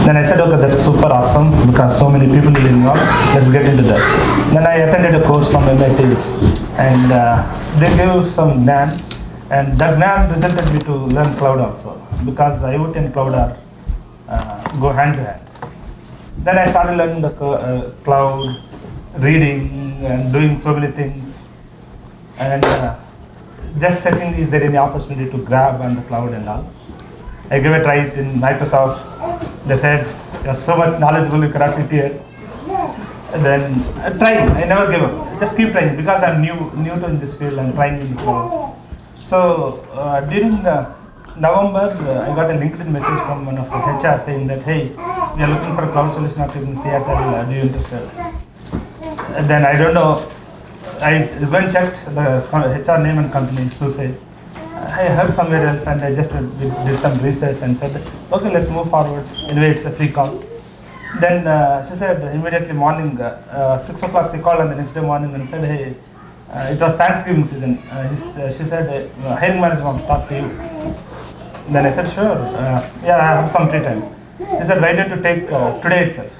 Then I said, okay, that's super awesome because so many people will involved. Let's get into that. Then I attended a course from MIT, and they gave some GNAN, and that GNAN resulted me to learn cloud also because IoT and cloud are go hand to hand. Then I started learning the cloud, reading and doing so many things, and just checking is there any opportunity to grab on the cloud and all. I gave a try it in Microsoft. They said, you're so much knowledgeable, you cannot fit here. And then trying, I never gave up. Just keep trying because I'm new to in this field and trying in the cloud. So during the November, I got a LinkedIn message from one of the HR saying that, hey, we are looking for a cloud solution architect in Seattle, are you interested? And then I don't know, I went and checked the HR name and company, SUSE. I heard somewhere else and I just did some research and said, okay, let's move forward. Anyway, it's a free call. Then she said immediately morning, 6 o'clock she called and the next day morning and said, hey, it was Thanksgiving season. She said, hiring manager wants to talk to you. Then I said, sure, yeah, I have some free time. She said, why don't you take today itself?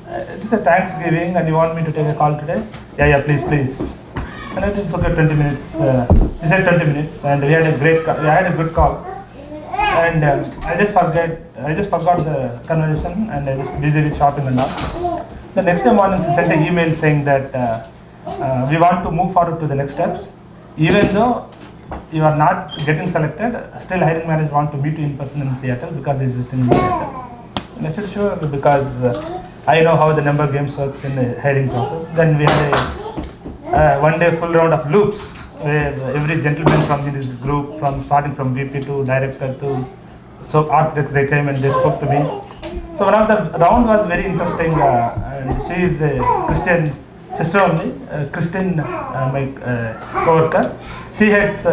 It's a Thanksgiving and you want me to take a call today? Yeah, please. And I said, it's okay, 20 minutes. She said 20 minutes and we had a good call. And I just forgot the conversation and I was busy with shopping and all. The next day morning she sent an email saying that we want to move forward to the next steps. Even though you are not getting selected, still hiring manager want to meet you in person in Seattle because he is visiting Seattle. And I said sure because I know how the number games works in the hiring process. Then we had a 1 day full round of loops where every gentleman from this group, starting from VP to director to architects, they came and they spoke to me. So one of the round was very interesting. And she is a Christian sister only, Christine, my co-worker. She heads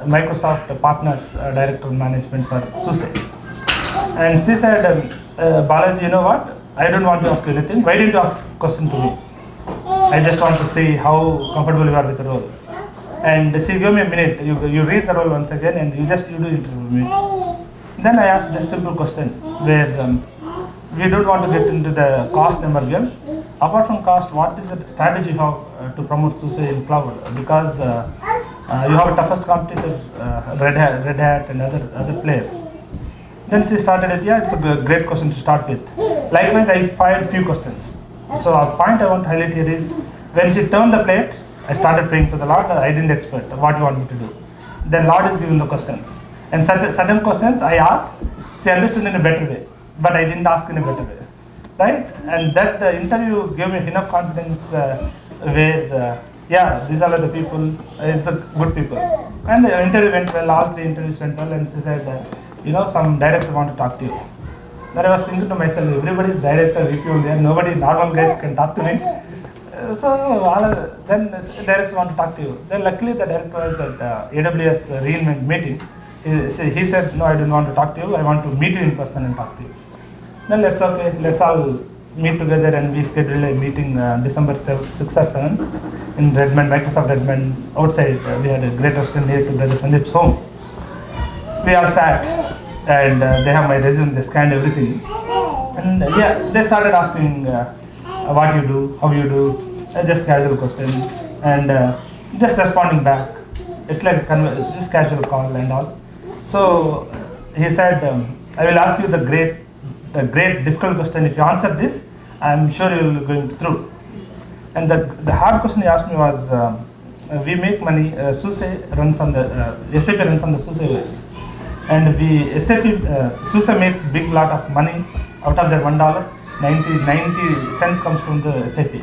Microsoft Partner Director Management for SUSE. And she said, Balaji, you know what? I don't want to ask you anything. Why didn't you ask question to me? I just want to see how comfortable you are with the role. And she gave me a minute. You read the role once again and you do interview with me. Then I asked just simple question where we don't want to get into the cost number game. Apart from cost, what is the strategy you have to promote SUSE in cloud? Because you have a toughest competitors, Red Hat and other players. Then she started it, it's a great question to start with. Likewise, I fired few questions. So a point I want to highlight here is, when she turned the plate, I started praying to the Lord. I didn't expect what you want me to do. Then Lord is giving the questions. And certain questions I asked, she understood in a better way. But I didn't ask in a better way. Right? And that interview gave me enough confidence where, these are the people, it's a good people. And the interview went well, all 3 interviews went well, and she said, some director want to talk to you. Then I was thinking to myself, everybody is director, VP only, and nobody, normal guys can talk to me. Then the director want to talk to you. Then luckily the director was at AWS reinvent meeting. He said, no, I don't want to talk to you, I want to meet you in person and talk to you. Then let's all meet together, and we scheduled a meeting December 6th or 7th in Redmond, Microsoft Redmond, outside. We had a great restaurant near to Brother Sandeep's home. We all sat and they have my resume, they scanned everything. And they started asking what you do, how you do, just casual questions and just responding back. It's like just casual call and all. So he said, I will ask you the great difficult question. If you answer this, I'm sure you will go through. And the hard question he asked me was, we make money, SUSE runs on the, SAP runs on the SUSE OS. And SUSE makes big lot of money out of their $1, 90 cents comes from the SAP.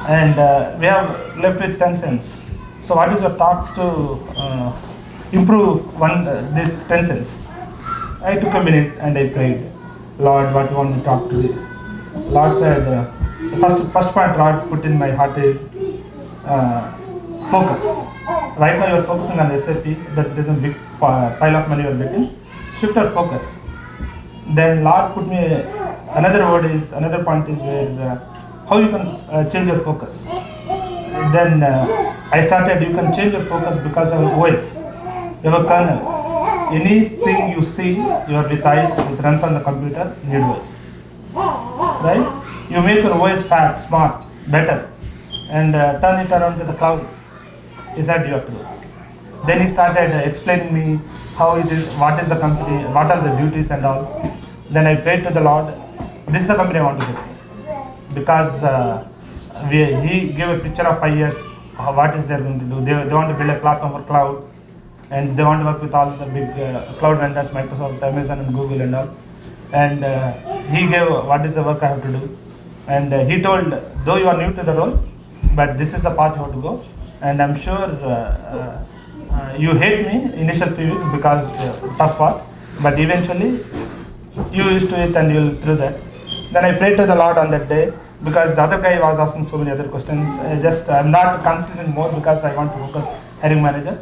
And we have left with 10 cents. So what is your thoughts to improve this 10 cents? I took a minute and I prayed, Lord, what you want me to talk to you? Lord said, the first point Lord put in my heart is focus. Right now you are focusing on SAP, that's a big pile of money you are getting. Shift your focus. Then Lord put me another point is where how you can change your focus. Then I started, you can change your focus because of OS. You have a kernel. anything you see, your with eyes, which runs on the computer, need voice. Right? You make your voice fat, smart, better, and turn it around to the cloud. He said you are true. Then he started explaining me how it is, what is the company, what are the duties and all. Then I prayed to the Lord. This is the company I want to get in. Because he gave a picture of 5 years, what is they going to do. They want to build a platform for cloud, and they want to work with all the big cloud vendors, Microsoft, Amazon and Google and all. And he gave what is the work I have to do. And he told, though you are new to the role, but this is the path you have to go. And I'm sure you hate me initial few weeks because tough path, but eventually you used to it and you'll through that. Then I prayed to the Lord on that day because the other guy was asking so many other questions. I'm not concentrating more because I want to focus hiring manager.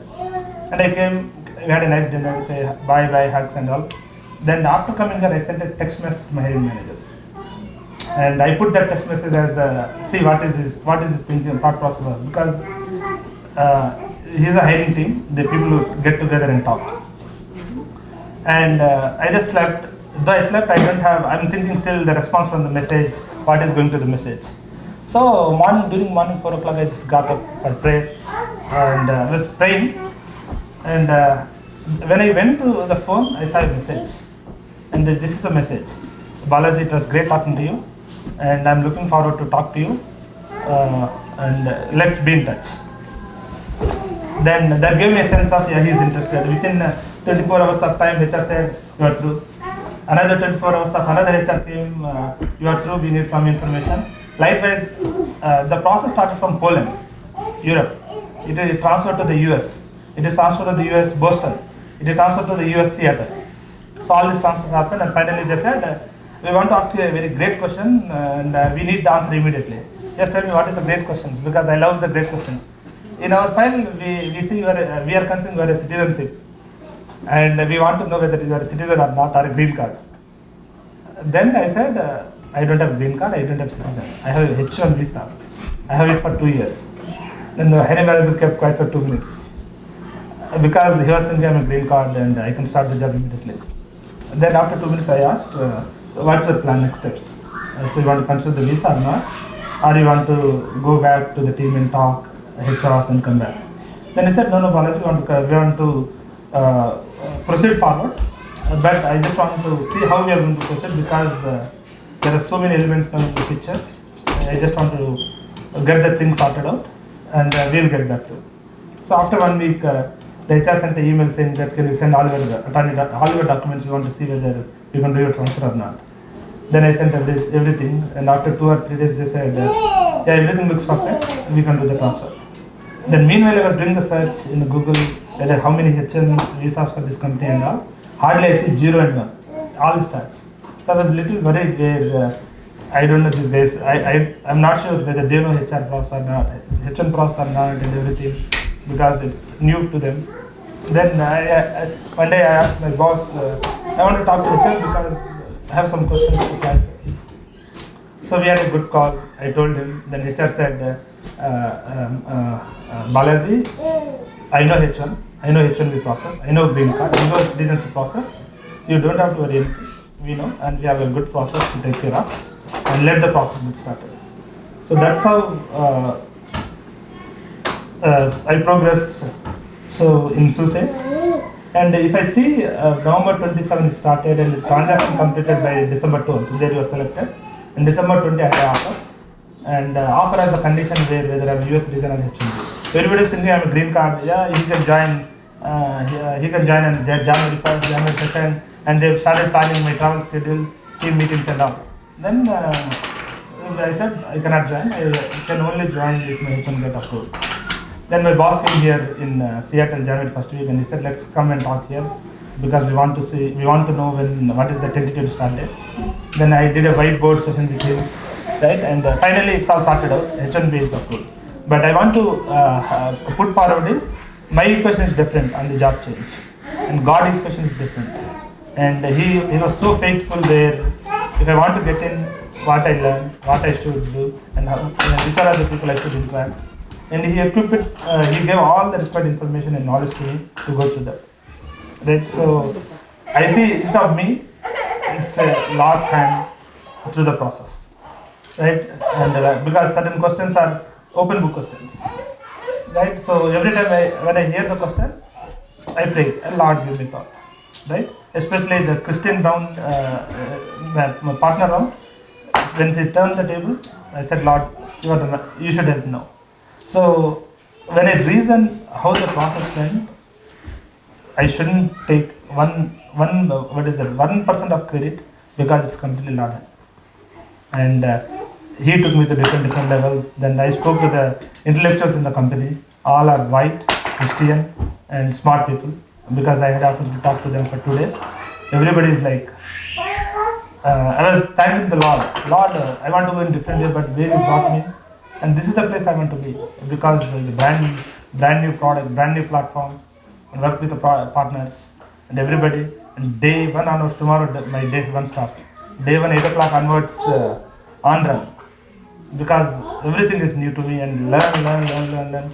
And I came, we had a nice dinner, say bye, hugs and all. Then after coming there, I sent a text message to my hiring manager. And I put that text message as, see what is his thinking, thought process was. Because he's a hiring team, the people who get together and talk. And I just slept. Though I slept, I'm thinking still the response from the message, what is going to the message. So during morning 4 o'clock, I just got up for prayer and was praying. And when I went to the phone, I saw a message. And this is a message. Balaji, it was great talking to you. And I'm looking forward to talk to you. And let's be in touch. Then that gave me a sense of, yeah, he's interested. Within 24 hours of time, HR said, you are through. Another 24 hours of another HR came, you are through, we need some information. Likewise, the process started from Poland, Europe. It is transferred to the US. It is transferred to the US Boston. It is transferred to the US Seattle. So all these transfers happened, and finally they said, we want to ask you a very great question and we need the answer immediately. Just tell me what is the great questions, because I love the great questions. In our file, we see we are considering you are a citizenship, and we want to know whether you are a citizen or not, or a green card. Then I said, I don't have green card, I don't have citizen. I have a H1 visa. I have it for 2 years. Then the hiring manager kept quiet for 2 minutes because he was thinking I'm a green card and I can start the job immediately. Then after 2 minutes I asked, so what's the plan, next steps? So you want to consider the visa or not? Or you want to go back to the team and talk, HRs and come back? Then he said, no, Balaji, we want to proceed forward. But I just want to see how we are going to proceed because there are so many elements now in the picture. I just want to get the things sorted out and we'll get back to it. So after 1 week, the HR sent an email saying that can you send all your documents, we want to see whether you can do your transfer or not. Then I sent everything, and after 2 or 3 days they said, yeah, everything looks perfect, we can do the transfer. Then meanwhile I was doing the search in Google, whether how many H1 visas for this company and all. Hardly I see 0 and 1, all the stats. So I was a little worried where I don't know these guys, I'm not sure whether they know HR process or not, H1 process or not and everything, because it's new to them. Then one day I asked my boss, I want to talk to HR because I have some questions to clarify. So we had a good call, I told him, then HR said, Balaji, I know H1, I know H1B process, I know green card, I know citizenship process, you don't have to worry anything, we know, and we have a good process to take care of, and let the process get started. So that's how I progressed in SUSE. And if I see November 27 it started and the transaction completed by December 12th, there you are selected. In December 20 I have offer. And offer as a condition whether I'm a US citizen or H1B. So everybody is thinking I'm a green card, yeah, he can join on January 1st, January 2nd, and they've started planning my travel schedule, team meetings and all. Then I said I cannot join, I can only join if my H1 get approved. Then my boss came here in Seattle January 1st week and he said, let's come and talk here because we want to know what is the tentative start date. Then I did a whiteboard session with him, right? And finally it's all sorted out, H1B is approved. But I want to put forward is, my equation is different on the job change and God equation is different. And he was so faithful there, if I want to get in, what I learned, what I should do and which are the people I should interact. And he equipped it, he gave all the required information and knowledge to me to go through that. right? So I see it's not me, it's a Lord's hand through the process, right? And because certain questions are open book questions, right? So every time when I hear the question, I pray, Lord give me thought, right? Especially the Christian round, my partner round, when she turned the table, I said, Lord, you should help now. So when I reason how the process went, I shouldn't take 1% of credit because it's completely Lord. And he took me to different levels. Then I spoke to the intellectuals in the company. All are white, Christian, and smart people. Because I had opportunity to talk to them for 2 days. Everybody is like, I was thanking the Lord. Lord, I want to go in different way, but where you brought me, and this is the place I want to be because it's a brand new product, brand new platform, and work with the partners and everybody. And day one onwards, tomorrow my day one starts. Day one 8 o'clock onwards, on run, because everything is new to me and learn.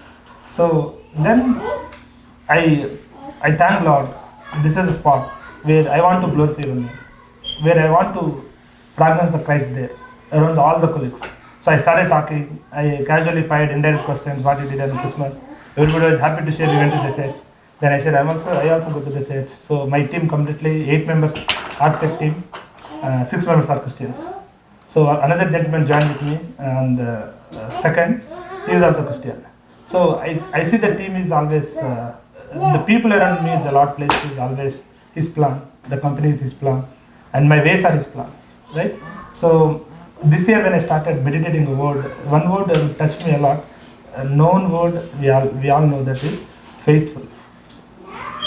So then I thank Lord. This is a spot where I want to glorify Him, where I want to fragrance the Christ there around all the colleagues. So I started talking. I casually fired indirect questions. What you did on Christmas? Everybody was happy to share. We went to the church. Then I said, I also go to the church. So my team completely 8 members, architect team, 6 members are Christians. So another gentleman joined with me, and second, he is also Christian. So I see the team is always, the people around me, the Lord place is always His plan. The company is His plan, and my ways are His plans, right? So this year when I started meditating a word, one word touched me a lot. A known word, we all know, that is faithful,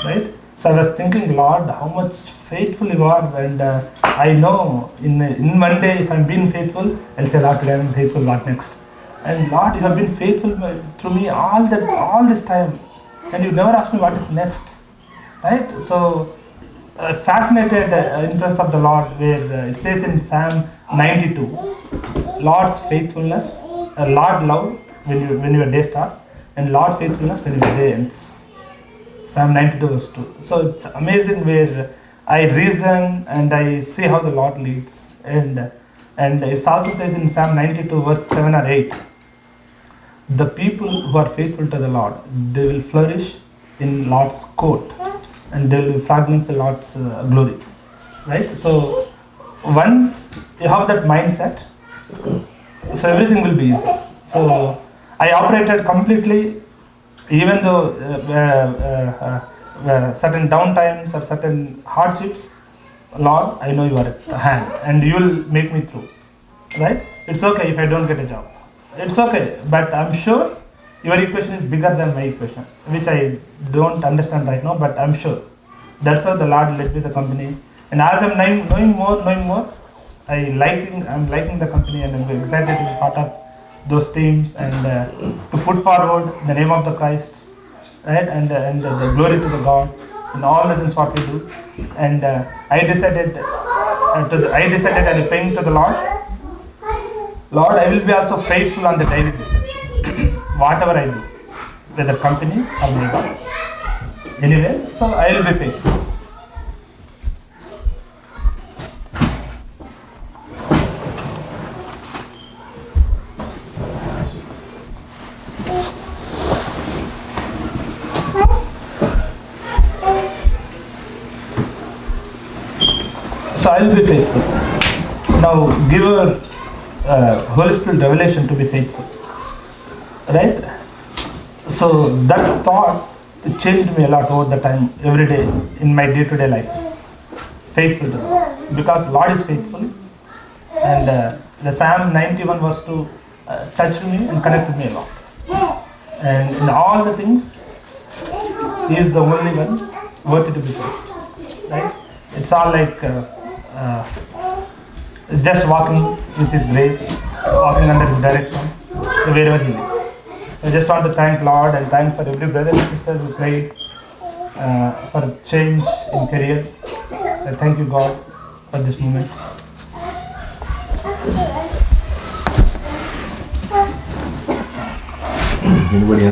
right? So I was thinking, Lord, how much faithful you are, and I know in one day if I'm being faithful, I'll say, Lord, today I'm faithful, what next? And Lord, you have been faithful through me all this time, and you never asked me what is next, right? So fascinated in presence of the Lord, where it says in Psalm 92, Lord's faithfulness, Lord love when your day starts, and Lord faithfulness when your day ends. Psalm 92 verse 2. So it's amazing where I reason and I see how the Lord leads, and it also says in Psalm 92 verse 7 or 8, the people who are faithful to the Lord, they will flourish in Lord's court, and they will fragrance the Lord's glory, right? So once you have that mindset, so everything will be easy. So I operated completely, even though certain downtimes or certain hardships. Lord, I know you are at hand, and you will make me through, right? It's okay if I don't get a job. It's okay, but I'm sure your equation is bigger than my equation, which I don't understand right now, but I'm sure. That's how the Lord led me the company. And as I'm knowing more, I'm liking the company, and I'm excited to be part of those teams, and to put forward the name of the Christ, right? And the glory to the God in all the things what we do. And I decided and I'm praying to the Lord, I will be also faithful on the daily basis. Whatever I do, whether company or my God, anyway, so I will be faithful. So I will be faithful. Now give a Holy Spirit revelation to be faithful, right? So that thought changed me a lot over the time, every day in my day-to-day life. Faithful to God, because Lord is faithful, and the Psalm 91 verse 2 touched me and connected me a lot. And in all the things, He is the only one worthy to be praised, right? It's all like just walking with His grace, walking under His direction, wherever He leads. I just want to thank Lord and thank for every brother and sister who prayed for a change in career. I thank you, God, for this moment. Anybody else?